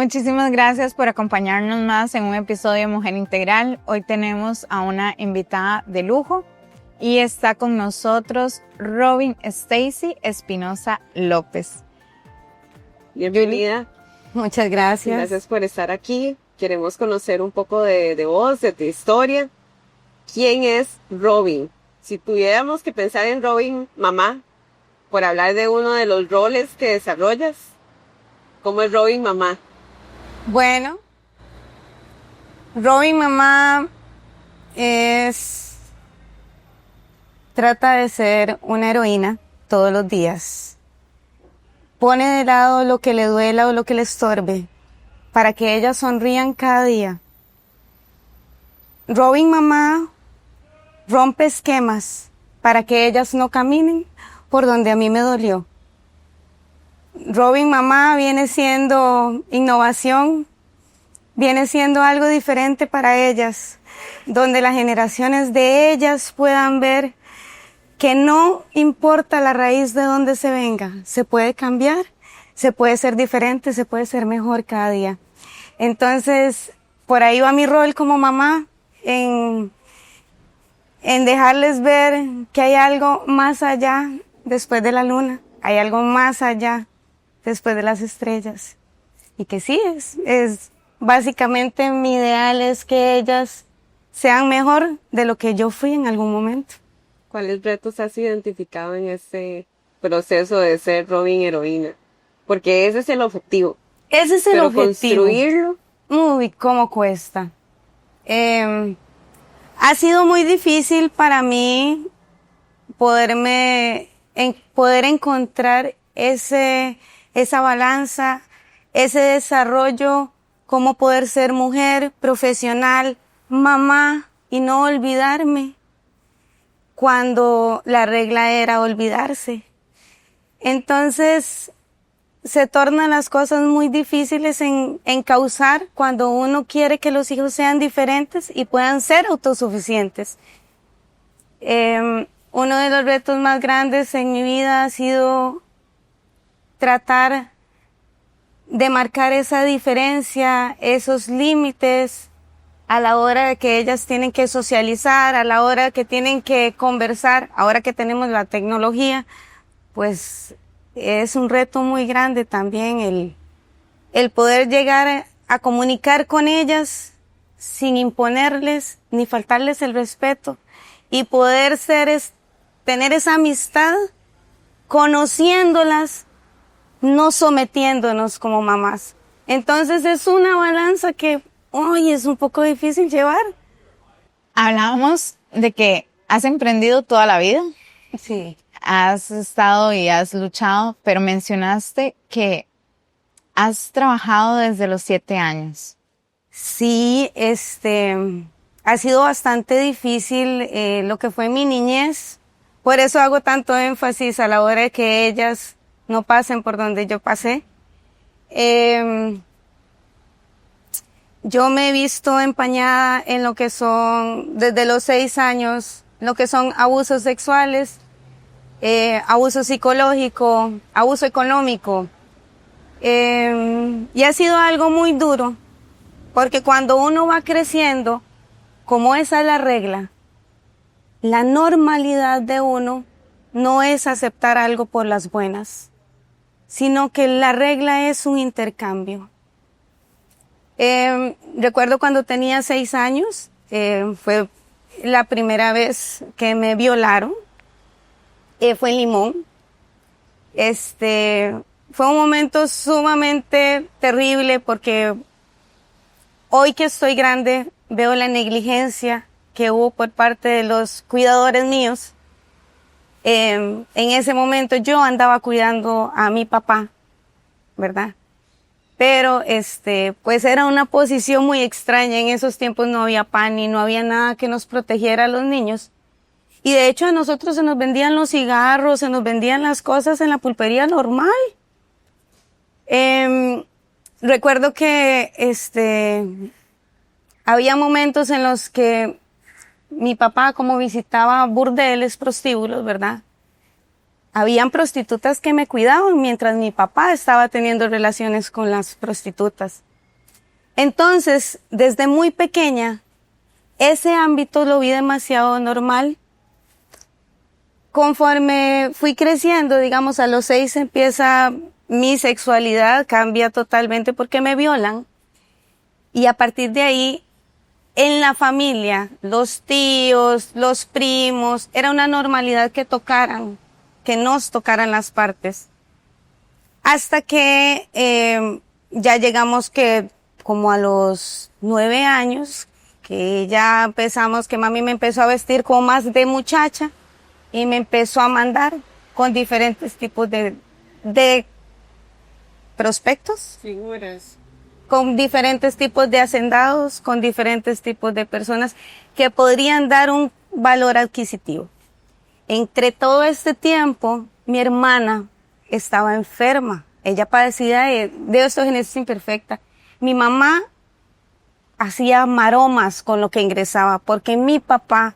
Muchísimas gracias por acompañarnos más en un episodio de Mujer Integral. Hoy tenemos a una invitada de lujo y está con nosotros Robin Stacy Espinosa López. Bienvenida. Muchas gracias. Gracias por estar aquí. Queremos conocer un poco de vos, de tu historia. ¿Quién es Robin? Si tuviéramos que pensar en Robin, mamá, por hablar de uno de los roles que desarrollas, ¿cómo es Robin, mamá? Bueno, Robin mamá trata de ser una heroína todos los días. Pone de lado lo que le duela o lo que le estorbe para que ellas sonrían cada día. Robin mamá rompe esquemas para que ellas no caminen por donde a mí me dolió. Robin mamá viene siendo innovación, viene siendo algo diferente para ellas, donde las generaciones de ellas puedan ver que no importa la raíz de donde se venga, se puede cambiar, se puede ser diferente, se puede ser mejor cada día. Entonces, por ahí va mi rol como mamá, en dejarles ver que hay algo más allá después de la luna, hay algo más allá después de las estrellas. Y que sí, es básicamente mi ideal es que ellas sean mejor de lo que yo fui en algún momento. ¿Cuáles retos has identificado en este proceso de ser Robin heroína? Porque ese es el objetivo. Ese es el objetivo. Construirlo. Uy, cómo cuesta. Ha sido muy difícil para mí poder encontrar esa balanza, ese desarrollo, cómo poder ser mujer, profesional, mamá y no olvidarme cuando la regla era olvidarse. Entonces se tornan las cosas muy difíciles en causar cuando uno quiere que los hijos sean diferentes y puedan ser autosuficientes. Uno de los retos más grandes en mi vida ha sido tratar de marcar esa diferencia, esos límites a la hora de que ellas tienen que socializar, a la hora que tienen que conversar. Ahora que tenemos la tecnología, pues es un reto muy grande también el poder llegar a comunicar con ellas sin imponerles ni faltarles el respeto y poder tener esa amistad conociéndolas, no sometiéndonos como mamás. Entonces es una balanza que hoy es un poco difícil llevar. Hablábamos de que has emprendido toda la vida. Sí. Has estado y has luchado, pero mencionaste que has trabajado desde los 7 años. Sí, ha sido bastante difícil lo que fue mi niñez. Por eso hago tanto énfasis a la hora de que ellas no pasen por donde yo pasé. Yo me he visto empañada en lo que son, desde los 6 años, lo que son abusos sexuales, abuso psicológico, abuso económico. Y ha sido algo muy duro, porque cuando uno va creciendo, como esa es la regla, la normalidad de uno no es aceptar algo por las buenas, sino que la regla es un intercambio. Recuerdo cuando tenía 6 años, fue la primera vez que me violaron, fue en Limón. Fue un momento sumamente terrible porque hoy que estoy grande veo la negligencia que hubo por parte de los cuidadores míos. En ese momento yo andaba cuidando a mi papá, ¿verdad? Pero pues era una posición muy extraña. En esos tiempos no había pan y no había nada que nos protegiera a los niños. Y de hecho a nosotros se nos vendían los cigarros, se nos vendían las cosas en la pulpería normal. Recuerdo que había momentos en los que mi papá, como visitaba burdeles, prostíbulos, ¿verdad? Habían prostitutas que me cuidaban mientras mi papá estaba teniendo relaciones con las prostitutas. Entonces, desde muy pequeña, ese ámbito lo vi demasiado normal. Conforme fui creciendo, digamos, a los 6 empieza mi sexualidad, cambia totalmente porque me violan. Y a partir de ahí, en la familia, los tíos, los primos, era una normalidad que nos tocaran las partes. Hasta que ya llegamos que como a los 9 años, que ya empezamos, que mami me empezó a vestir como más de muchacha y me empezó a mandar con diferentes tipos de prospectos. Figuras. Con diferentes tipos de hacendados, con diferentes tipos de personas que podrían dar un valor adquisitivo. Entre todo este tiempo, mi hermana estaba enferma. Ella padecía de osteogénesis imperfecta. Mi mamá hacía maromas con lo que ingresaba, porque mi papá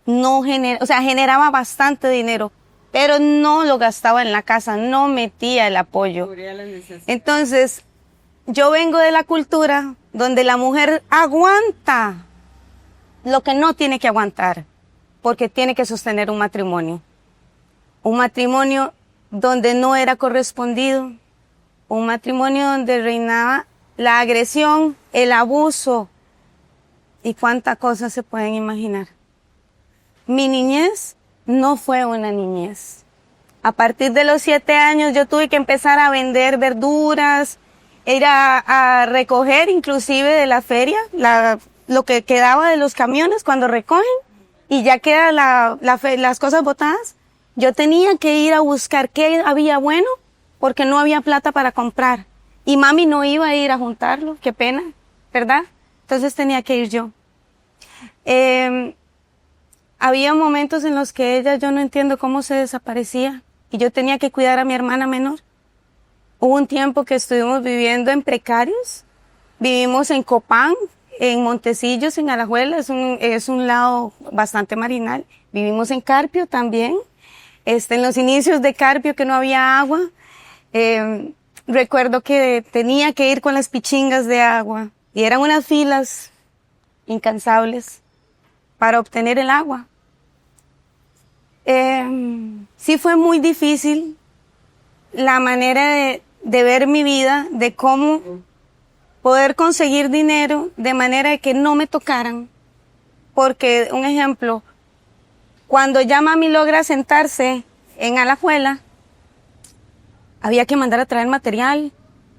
generaba bastante dinero, pero no lo gastaba en la casa, no metía el apoyo. Entonces, yo vengo de la cultura donde la mujer aguanta lo que no tiene que aguantar, porque tiene que sostener un matrimonio. Un matrimonio donde no era correspondido, un matrimonio donde reinaba la agresión, el abuso y cuántas cosas se pueden imaginar. Mi niñez no fue una niñez. A partir de los 7 años yo tuve que empezar a vender verduras, ir a recoger inclusive de la feria lo que quedaba de los camiones cuando recogen y ya queda las cosas botadas. Yo tenía que ir a buscar qué había bueno porque no había plata para comprar. Y mami no iba a ir a juntarlo, qué pena, ¿verdad? Entonces tenía que ir yo. Había momentos en los que yo no entiendo cómo se desaparecía y yo tenía que cuidar a mi hermana menor. Hubo un tiempo que estuvimos viviendo en precarios, vivimos en Copán, en Montecillos, en Alajuela, es un lado bastante marinal. Vivimos en Carpio también, en los inicios de Carpio que no había agua. Recuerdo que tenía que ir con las pichingas de agua y eran unas filas incansables para obtener el agua. Sí fue muy difícil la manera de ver mi vida, de cómo poder conseguir dinero de manera de que no me tocaran. Porque, un ejemplo, cuando ya mami logra sentarse en Alajuela, había que mandar a traer material,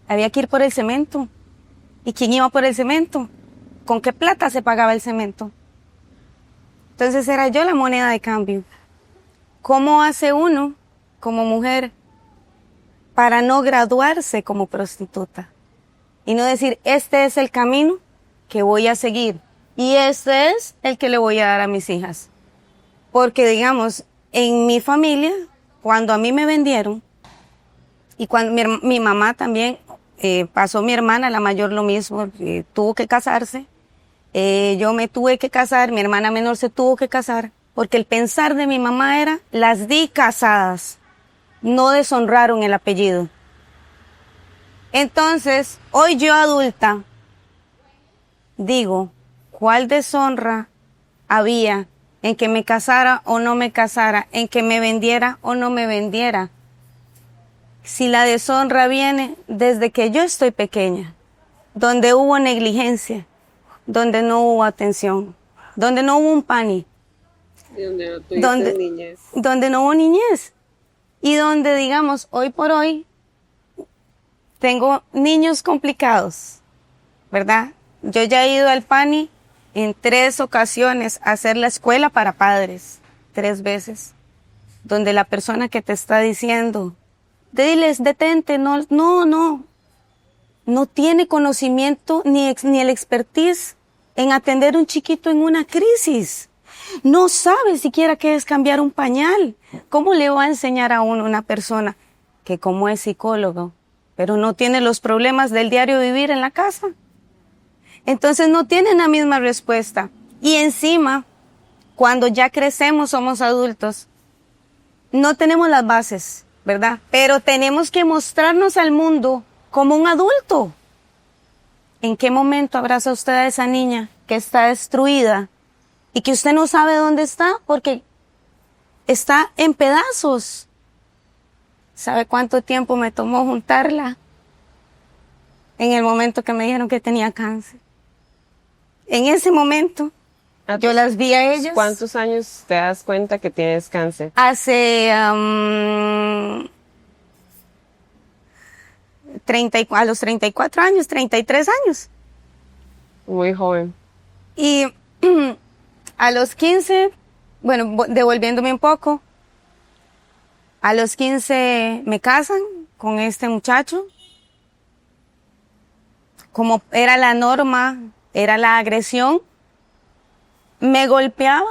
había que ir por el cemento. ¿Y quién iba por el cemento? ¿Con qué plata se pagaba el cemento? Entonces era yo la moneda de cambio. ¿Cómo hace uno, como mujer, para no graduarse como prostituta? Y no decir, este es el camino que voy a seguir y este es el que le voy a dar a mis hijas. Porque, digamos, en mi familia, cuando a mí me vendieron, y cuando mi mamá también, pasó mi hermana, la mayor lo mismo, tuvo que casarse, yo me tuve que casar, mi hermana menor se tuvo que casar, porque el pensar de mi mamá era, las di casadas, no deshonraron el apellido. Entonces, hoy yo adulta, digo, ¿cuál deshonra había en que me casara o no me casara, en que me vendiera o no me vendiera? Si la deshonra viene desde que yo estoy pequeña, donde hubo negligencia, donde no hubo atención, donde no hubo un pani, donde no hubo niñez, y donde, digamos, hoy por hoy, tengo niños complicados, ¿verdad? Yo ya he ido al PANI en 3 ocasiones a hacer la escuela para padres, 3 veces, donde la persona que te está diciendo, diles, detente, no tiene conocimiento ni el expertise en atender a un chiquito en una crisis. No sabe siquiera qué es cambiar un pañal. ¿Cómo le va a enseñar a uno una persona que como es psicólogo, pero no tiene los problemas del diario vivir en la casa? Entonces no tienen la misma respuesta. Y encima, cuando ya crecemos, somos adultos, no tenemos las bases, ¿verdad? Pero tenemos que mostrarnos al mundo como un adulto. ¿En qué momento abraza usted a esa niña que está destruida y que usted no sabe dónde está porque está en pedazos? ¿Sabe cuánto tiempo me tomó juntarla? En el momento que me dijeron que tenía cáncer. En ese momento, yo las vi a ellas. ¿Cuántos años te das cuenta que tienes cáncer? Hace a los 34 años, 33 años. Muy joven. Y a los 15, bueno, devolviéndome un poco, a los 15 me casan con este muchacho. Como era la norma, era la agresión, me golpeaba.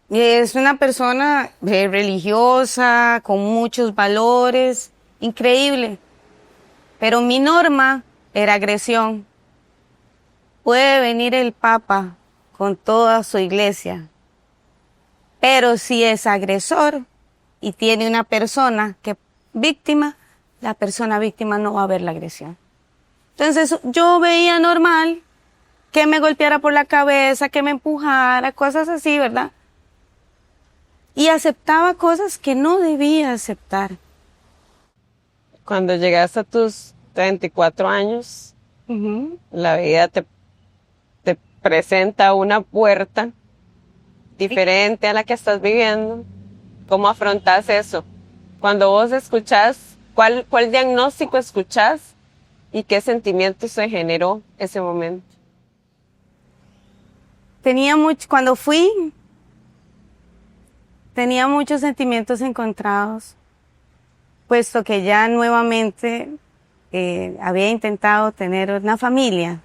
Es una persona religiosa, con muchos valores, increíble. Pero mi norma era agresión. Puede venir el Papa con toda su iglesia, pero si es agresor y tiene una persona que víctima, la persona víctima no va a ver la agresión. Entonces yo veía normal que me golpeara por la cabeza, que me empujara, cosas así, ¿verdad? Y aceptaba cosas que no debía aceptar. Cuando llegaste a tus 34 años, la vida te presenta una puerta diferente a la que estás viviendo. ¿Cómo afrontas eso? Cuando vos escuchás, ¿cuál diagnóstico escuchás y qué sentimiento se generó ese momento? Cuando fui, tenía muchos sentimientos encontrados, puesto que ya nuevamente había intentado tener una familia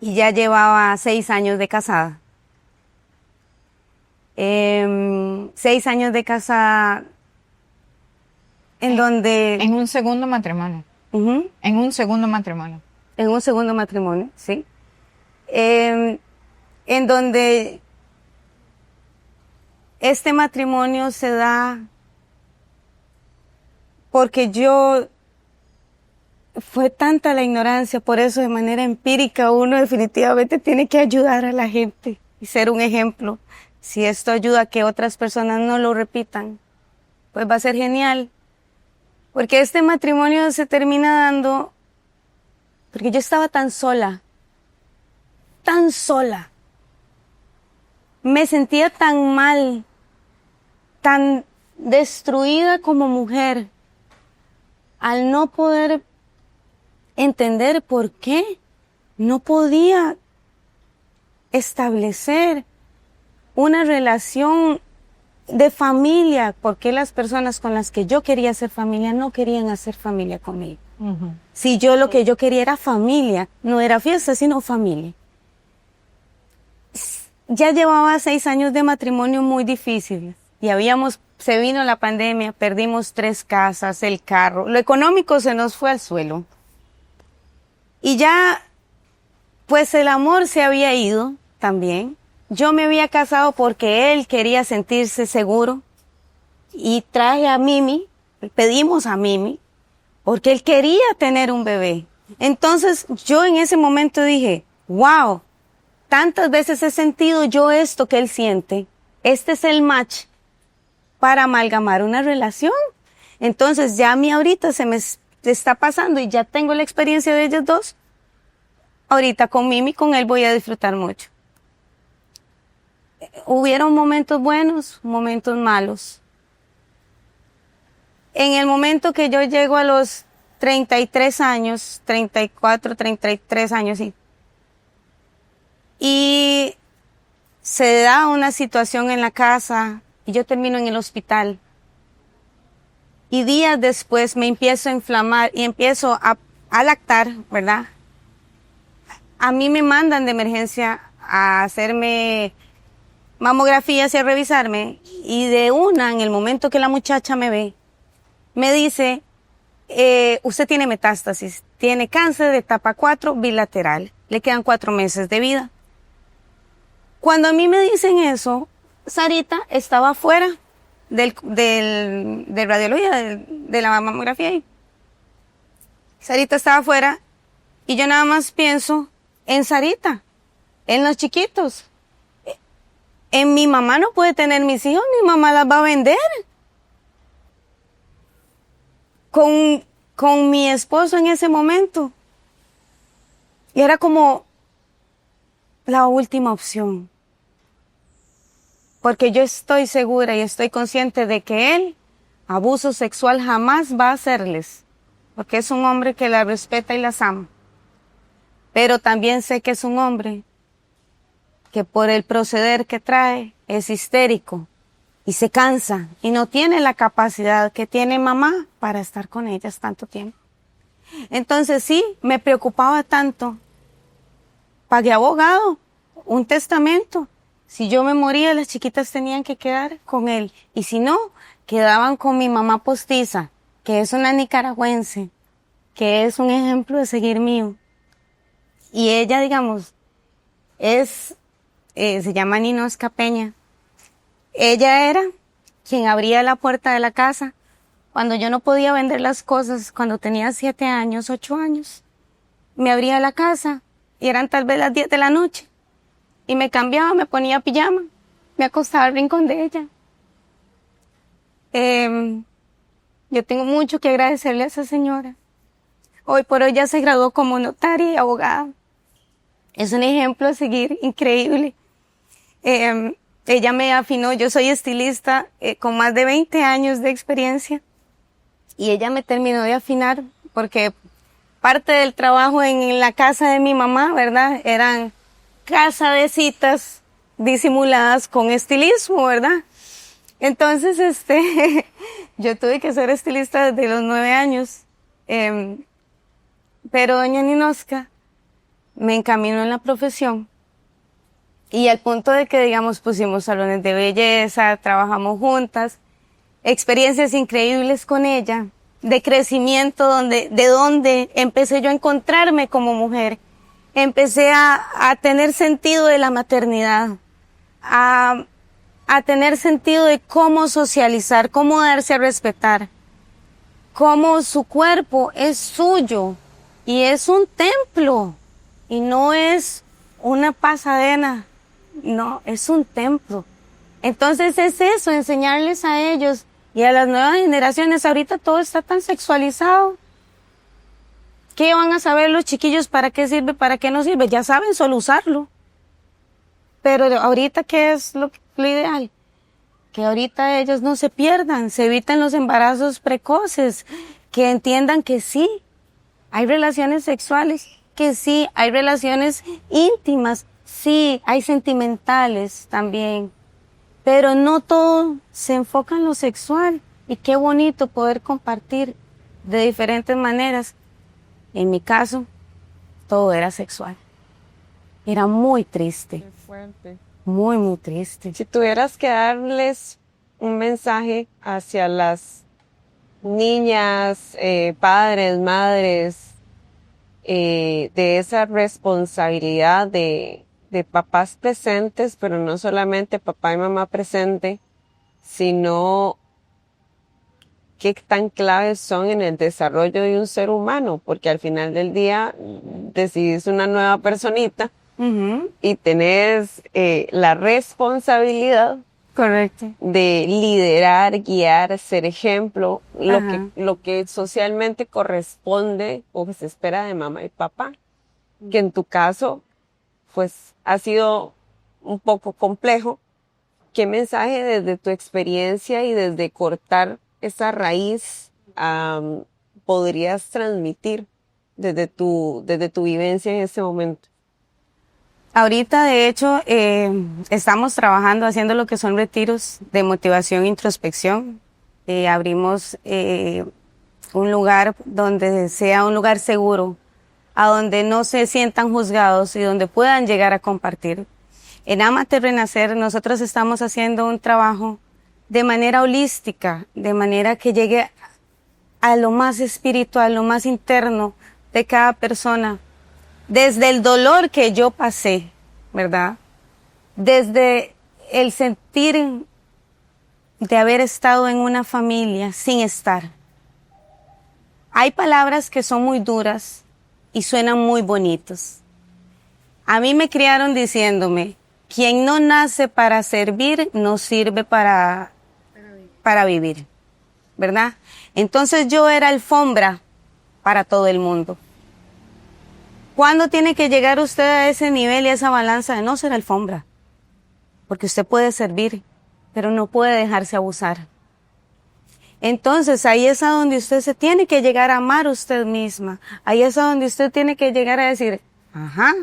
y ya llevaba 6 años de casada. 6 años de casada en donde... En un segundo matrimonio. En un segundo matrimonio. En un segundo matrimonio, sí. En donde este matrimonio se da porque fue tanta la ignorancia, por eso de manera empírica uno definitivamente tiene que ayudar a la gente y ser un ejemplo. Si esto ayuda a que otras personas no lo repitan, pues va a ser genial. Porque este matrimonio se termina dando porque yo estaba tan sola. Me sentía tan mal, tan destruida como mujer, al no poder entender por qué no podía establecer una relación de familia, porque las personas con las que yo quería hacer familia no querían hacer familia conmigo. Si yo lo que yo quería era familia, no era fiesta, sino familia. Ya llevaba 6 años de matrimonio muy difíciles y se vino la pandemia, perdimos 3 casas, el carro, lo económico se nos fue al suelo. Y ya, pues el amor se había ido también. Yo me había casado porque él quería sentirse seguro y traje a Mimi, pedimos a Mimi, porque él quería tener un bebé. Entonces yo en ese momento dije, wow, tantas veces he sentido yo esto que él siente. Este es el match para amalgamar una relación. Entonces ya a mí ahorita se me está pasando y ya tengo la experiencia de ellos dos. Ahorita con Mimi, con él voy a disfrutar mucho. Hubieron momentos buenos, momentos malos. En el momento que yo llego a los 33 años, 34, 33 años, sí, y se da una situación en la casa y yo termino en el hospital. Y días después me empiezo a inflamar y empiezo a lactar, ¿verdad? A mí me mandan de emergencia a hacerme mamografías y a revisarme, y en el momento que la muchacha me ve, me dice, usted tiene metástasis, tiene cáncer de etapa 4 bilateral, le quedan 4 meses de vida. Cuando a mí me dicen eso, Sarita estaba fuera de radiología, de la mamografía. Sarita estaba afuera y yo nada más pienso en Sarita, en los chiquitos. En mi mamá no puede tener mis hijos, mi mamá las va a vender. Con mi esposo en ese momento. Y era como la última opción. Porque yo estoy segura y estoy consciente de que él abuso sexual jamás va a hacerles. Porque es un hombre que las respeta y las ama. Pero también sé que es un hombre que por el proceder que trae es histérico y se cansa y no tiene la capacidad que tiene mamá para estar con ellas tanto tiempo. Entonces sí, me preocupaba tanto. Pagué abogado, un testamento. Si yo me moría, las chiquitas tenían que quedar con él. Y si no, quedaban con mi mamá postiza, que es una nicaragüense, que es un ejemplo de seguir mío. Y ella, digamos, se llama Ninosca Peña. Ella era quien abría la puerta de la casa cuando yo no podía vender las cosas, cuando tenía 7 años, 8 años. Me abría la casa y eran tal vez las 10 de la noche. Y me cambiaba, me ponía pijama, me acostaba al rincón de ella. Yo tengo mucho que agradecerle a esa señora. Hoy por hoy ya se graduó como notaria y abogada. Es un ejemplo a seguir increíble. Ella me afinó, yo soy estilista con más de 20 años de experiencia y ella me terminó de afinar porque parte del trabajo en la casa de mi mamá, ¿verdad? Eran casa de citas disimuladas con estilismo, ¿verdad? Entonces, yo tuve que ser estilista desde los 9 años, pero doña Ninosca me encaminó en la profesión. Y al punto de que, digamos, pusimos salones de belleza, trabajamos juntas, experiencias increíbles con ella, de crecimiento, de donde empecé yo a encontrarme como mujer. Empecé a tener sentido de la maternidad, a tener sentido de cómo socializar, cómo darse a respetar, cómo su cuerpo es suyo y es un templo y no es una pasadena. No, es un templo. Entonces es eso, enseñarles a ellos y a las nuevas generaciones. Ahorita todo está tan sexualizado. ¿Qué van a saber los chiquillos? ¿Para qué sirve? ¿Para qué no sirve? Ya saben solo usarlo. Pero ahorita, ¿qué es lo ideal? Que ahorita ellos no se pierdan, se eviten los embarazos precoces, que entiendan que sí, hay relaciones sexuales, que sí, hay relaciones íntimas, sí, hay sentimentales también, pero no todo se enfoca en lo sexual. Y qué bonito poder compartir de diferentes maneras. En mi caso, todo era sexual. Era muy triste. Qué fuerte. Muy, muy triste. Si tuvieras que darles un mensaje hacia las niñas, padres, madres, de esa responsabilidad de papás presentes, pero no solamente papá y mamá presente, sino qué tan claves son en el desarrollo de un ser humano, porque al final del día decidís una nueva personita y tenés la responsabilidad, correcto, de liderar, guiar, ser ejemplo, lo que socialmente corresponde o que se espera de mamá y papá, que en tu caso pues ha sido un poco complejo. ¿Qué mensaje desde tu experiencia y desde cortar esa raíz podrías transmitir desde tu vivencia en ese momento? Ahorita, de hecho, estamos trabajando, haciendo lo que son retiros de motivación e introspección. Abrimos un lugar donde sea un lugar seguro, a donde no se sientan juzgados y donde puedan llegar a compartir. En Amate Renacer nosotros estamos haciendo un trabajo de manera holística, de manera que llegue a lo más espiritual, lo más interno de cada persona. Desde el dolor que yo pasé, ¿verdad? Desde el sentir de haber estado en una familia sin estar, Hay palabras que son muy duras y suenan muy bonitos. A mí me criaron diciéndome, quien no nace para servir, no sirve para vivir, ¿verdad? Entonces yo era alfombra para todo el mundo. ¿Cuándo tiene que llegar usted a ese nivel y a esa balanza de no ser alfombra? Porque usted puede servir, pero no puede dejarse abusar. Entonces ahí es a donde usted se tiene que llegar a amar usted misma. Ahí es a donde usted tiene que llegar a decir, ajá,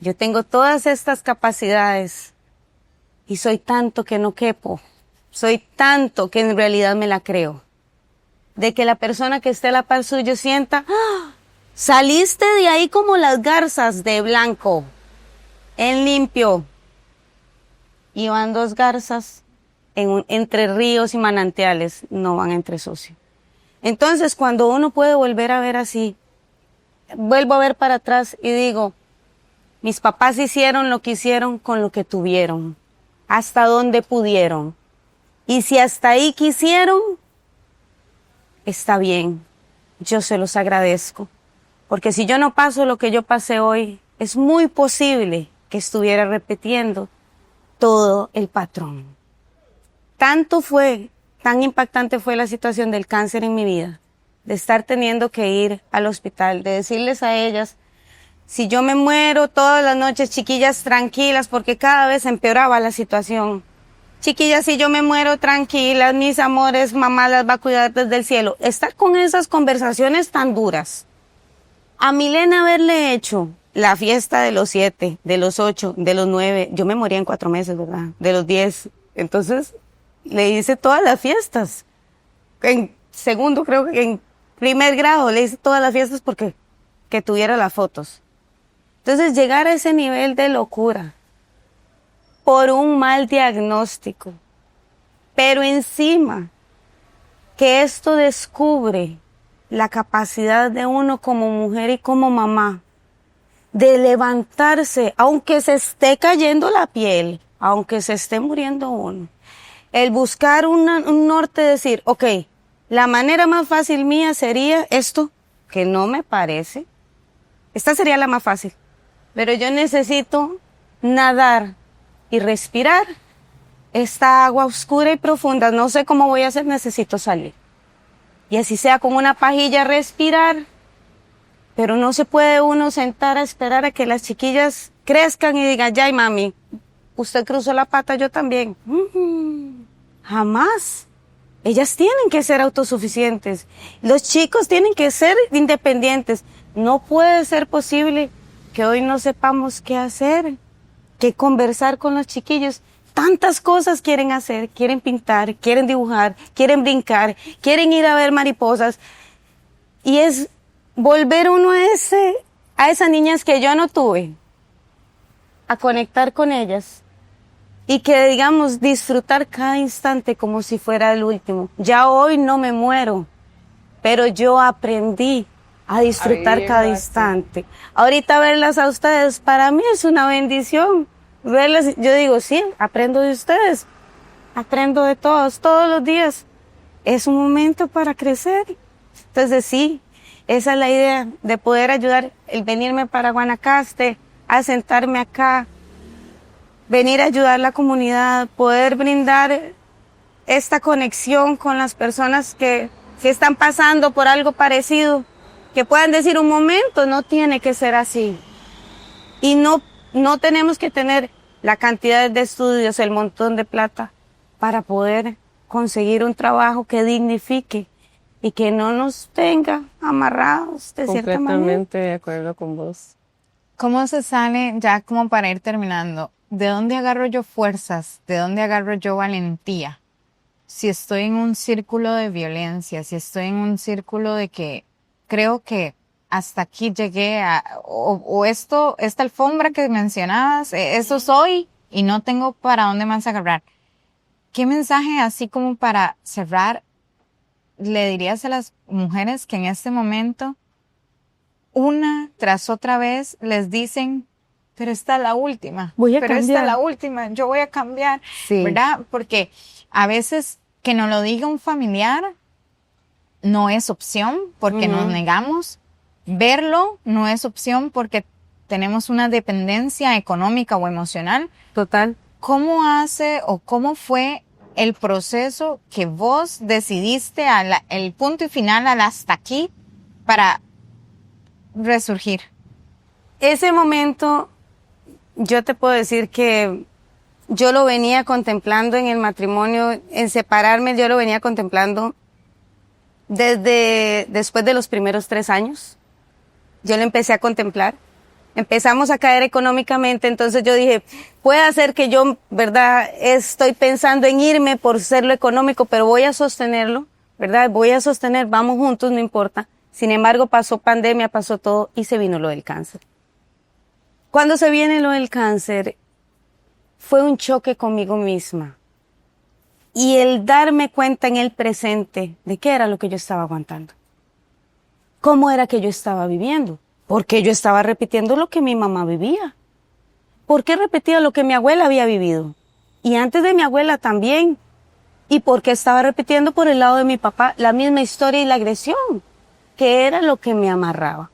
yo tengo todas estas capacidades y soy tanto que no quepo. Soy tanto que en realidad me la creo. De que la persona que esté a la par suyo sienta, ¡ah! Saliste de ahí como las garzas de blanco, en limpio. Y van dos garzas entre ríos y manantiales, no van entre sucio. Entonces, cuando uno puede volver a ver así, vuelvo a ver para atrás y digo, mis papás hicieron lo que hicieron con lo que tuvieron, hasta donde pudieron. Y si hasta ahí quisieron, está bien, yo se los agradezco. Porque si yo no paso lo que yo pasé hoy, es muy posible que estuviera repitiendo todo el patrón. Tan impactante fue la situación del cáncer en mi vida, de estar teniendo que ir al hospital, de decirles a ellas, si yo me muero todas las noches, chiquillas, tranquilas, porque cada vez empeoraba la situación. Chiquillas, si yo me muero tranquilas, mis amores, mamá las va a cuidar desde el cielo. Estar con esas conversaciones tan duras. A Milena haberle hecho la fiesta de los 7, de los 8, de los 9, yo me moría en 4 meses, ¿verdad? De los 10. Entonces, le hice todas las fiestas. En segundo, creo que en primer grado, le hice todas las fiestas porque que tuviera las fotos. Entonces, llegar a ese nivel de locura por un mal diagnóstico, pero encima que esto descubre la capacidad de uno como mujer y como mamá de levantarse, aunque se esté cayendo la piel, aunque se esté muriendo uno, el buscar un norte, decir, ok, la manera más fácil mía sería esto, que no me parece, esta sería la más fácil, pero yo necesito nadar y respirar esta agua oscura y profunda, no sé cómo voy a hacer, necesito salir. Y así sea con una pajilla respirar, pero no se puede uno sentar a esperar a que las chiquillas crezcan y digan, ya, mami, usted cruzó la pata, yo también. Jamás. Ellas tienen que ser autosuficientes. Los chicos tienen que ser independientes. No puede ser posible que hoy no sepamos qué hacer, qué conversar con los chiquillos. Tantas cosas quieren hacer, quieren pintar, quieren dibujar, quieren brincar, quieren ir a ver mariposas. Y es volver uno a esas niñas que yo no tuve, a conectar con ellas. Y que, digamos, disfrutar cada instante como si fuera el último. Ya hoy no me muero, pero yo aprendí a disfrutar cada instante. Ahorita verlas a ustedes, para mí es una bendición. Verlas, yo digo, sí, aprendo de ustedes, aprendo de todos los días. Es un momento para crecer. Entonces sí, esa es la idea de poder ayudar, el venirme para Guanacaste, a sentarme acá, venir a ayudar a la comunidad, poder brindar esta conexión con las personas que están pasando por algo parecido, que puedan decir un momento, no tiene que ser así. Y no tenemos que tener la cantidad de estudios, el montón de plata para poder conseguir un trabajo que dignifique y que no nos tenga amarrados de cierta manera. Completamente de acuerdo con vos. ¿Cómo se sale, ya como para ir terminando, de dónde agarro yo fuerzas, de dónde agarro yo valentía? Si estoy en un círculo de violencia, si estoy en un círculo de que creo que hasta aquí llegué o esta alfombra que mencionabas, eso soy y no tengo para dónde más agarrar. ¿Qué mensaje, así como para cerrar, le dirías a las mujeres que en este momento, una tras otra vez, les dicen, pero esta es la última, esta es la última, yo voy a cambiar, sí, ¿verdad? Porque a veces que nos lo diga un familiar no es opción porque nos negamos. Verlo no es opción porque tenemos una dependencia económica o emocional. Total. ¿Cómo hace o cómo fue el proceso que vos decidiste el punto y final al hasta aquí para resurgir? Ese momento, yo te puedo decir que yo lo venía contemplando en el matrimonio, en separarme, yo lo venía contemplando desde después de los primeros 3 años. Yo lo empecé a contemplar. Empezamos a caer económicamente, entonces yo dije, puede ser que yo, ¿verdad? Estoy pensando en irme por ser lo económico, pero voy a sostenerlo, ¿verdad? Voy a sostener, vamos juntos, no importa. Sin embargo, pasó pandemia, pasó todo y se vino lo del cáncer. Cuando se viene lo del cáncer, fue un choque conmigo misma. Y el darme cuenta en el presente de qué era lo que yo estaba aguantando. ¿Cómo era que yo estaba viviendo? Porque yo estaba repitiendo lo que mi mamá vivía. ¿Por qué repetía lo que mi abuela había vivido? Y antes de mi abuela también. ¿Y por qué estaba repitiendo por el lado de mi papá la misma historia y la agresión? Que era lo que me amarraba.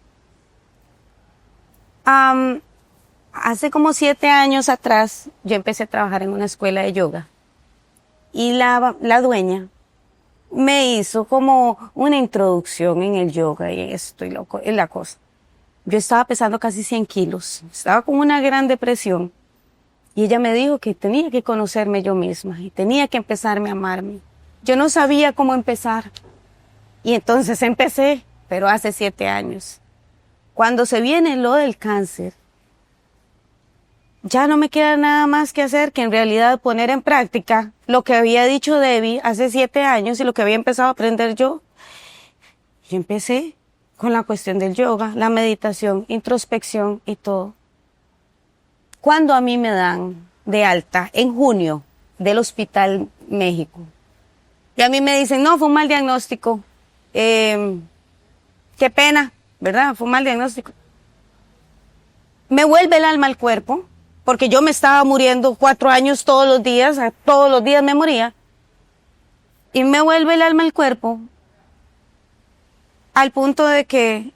Hace como 7 años atrás, yo empecé a trabajar en una escuela de yoga. Y la dueña me hizo como una introducción en el yoga y esto y la cosa. Yo estaba pesando casi 100 kilos, estaba con una gran depresión. Y ella me dijo que tenía que conocerme yo misma y tenía que empezarme a amarme. Yo no sabía cómo empezar. Y entonces empecé, pero hace 7 años. Cuando se viene lo del cáncer, ya no me queda nada más que hacer que en realidad poner en práctica lo que había dicho Debbie hace 7 años y lo que había empezado a aprender yo. Yo empecé con la cuestión del yoga, la meditación, introspección y todo. Cuando a mí me dan de alta en junio del Hospital México, y a mí me dicen, no, fue un mal diagnóstico, qué pena, ¿verdad? Fue un mal diagnóstico. Me vuelve el alma al cuerpo, porque yo me estaba muriendo 4 años todos los días me moría, y me vuelve el alma al cuerpo, al punto de que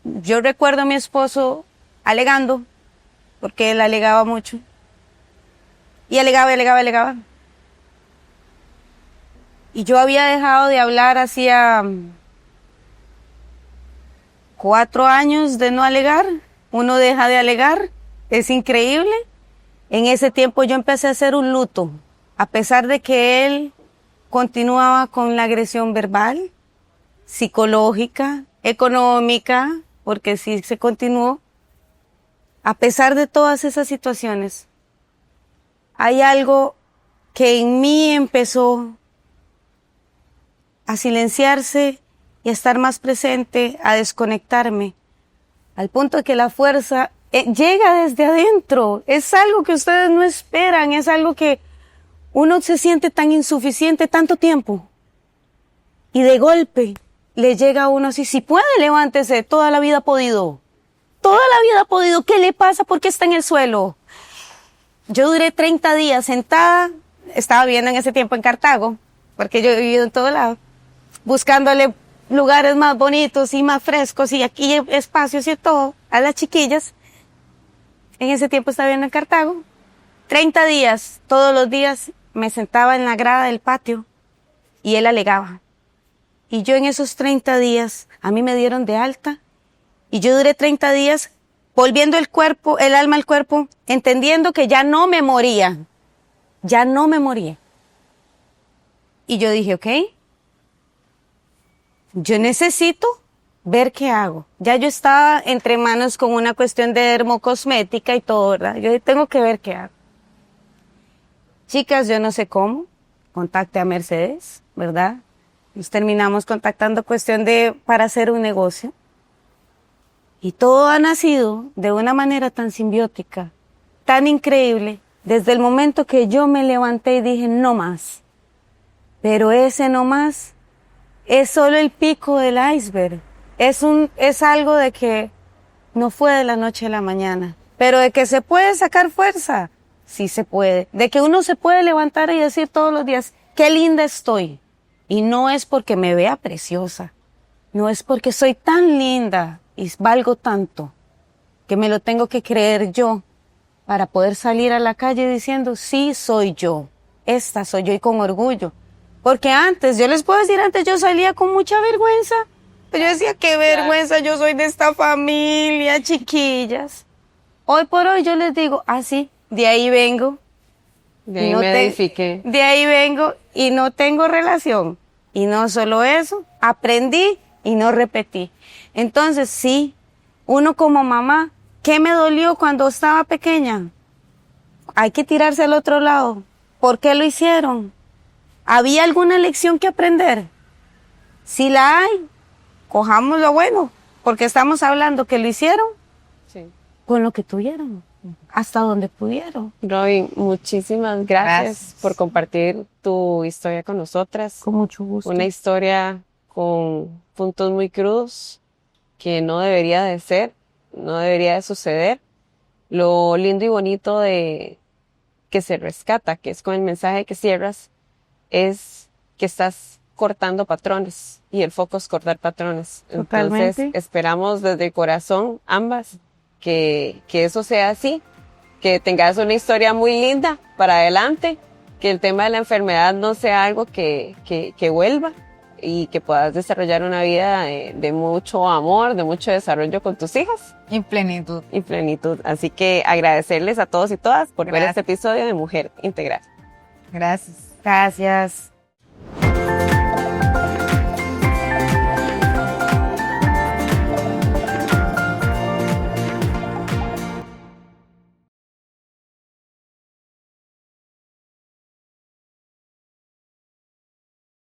yo recuerdo a mi esposo alegando, porque él alegaba mucho, y alegaba. Y yo había dejado de hablar hacía 4 años de no alegar. Uno deja de alegar, es increíble. En ese tiempo yo empecé a hacer un luto, a pesar de que él continuaba con la agresión verbal, psicológica, económica, porque sí se continuó. A pesar de todas esas situaciones, hay algo que en mí empezó a silenciarse y a estar más presente, a desconectarme, al punto de que la fuerza llega desde adentro. Es algo que ustedes no esperan, es algo que uno se siente tan insuficiente tanto tiempo y de golpe le llega a uno así, si puede, levántese, toda la vida ha podido. Toda la vida ha podido, ¿qué le pasa? ¿Por qué está en el suelo? Yo duré 30 días sentada, estaba viviendo en ese tiempo en Cartago, porque yo he vivido en todo lado, buscándole lugares más bonitos y más frescos y aquí espacios y todo, a las chiquillas. En ese tiempo estaba viviendo en Cartago. 30 días, todos los días, me sentaba en la grada del patio y él alegaba. Y yo en esos 30 días, a mí me dieron de alta y yo duré 30 días volviendo el alma al cuerpo, entendiendo que ya no me moría. Y yo dije, ok, yo necesito ver qué hago. Ya yo estaba entre manos con una cuestión de dermocosmética y todo, ¿verdad? Yo tengo que ver qué hago. Chicas, yo no sé cómo, contacté a Mercedes, ¿verdad? Nos terminamos contactando para hacer un negocio. Y todo ha nacido de una manera tan simbiótica, tan increíble, desde el momento que yo me levanté y dije, no más. Pero ese no más es solo el pico del iceberg. Es algo de que no fue de la noche a la mañana, pero de que se puede sacar fuerza, sí se puede. De que uno se puede levantar y decir todos los días, qué linda estoy, Y no es porque me vea preciosa, no es porque soy tan linda y valgo tanto, que me lo tengo que creer yo para poder salir a la calle diciendo, sí, soy yo, esta soy yo y con orgullo. Porque antes, yo les puedo decir, antes yo salía con mucha vergüenza. Yo decía, qué vergüenza, yo soy de esta familia, chiquillas. Hoy por hoy yo les digo, sí, de ahí vengo. De ahí me edifiqué. De ahí vengo y no tengo relación. Y no solo eso, aprendí y no repetí. Entonces, sí, uno como mamá, ¿qué me dolió cuando estaba pequeña? Hay que tirarse al otro lado. ¿Por qué lo hicieron? ¿Había alguna lección que aprender? Si la hay, cojamos lo bueno, porque estamos hablando que lo hicieron con lo que tuvieron, hasta donde pudieron. Robin, muchísimas gracias por compartir tu historia con nosotras. Con mucho gusto. Una historia con puntos muy crudos que no debería de ser, no debería de suceder. Lo lindo y bonito de que se rescata, que es con el mensaje que cierras, es que estás cortando patrones y el foco es cortar patrones. Totalmente. Entonces esperamos desde el corazón ambas que eso sea así, que tengas una historia muy linda para adelante, que el tema de la enfermedad no sea algo que vuelva y que puedas desarrollar una vida de mucho amor, de mucho desarrollo con tus hijas. Y plenitud. Y plenitud. Así que agradecerles a todos y todas por ver este episodio de Mujer Integral. Gracias. Gracias.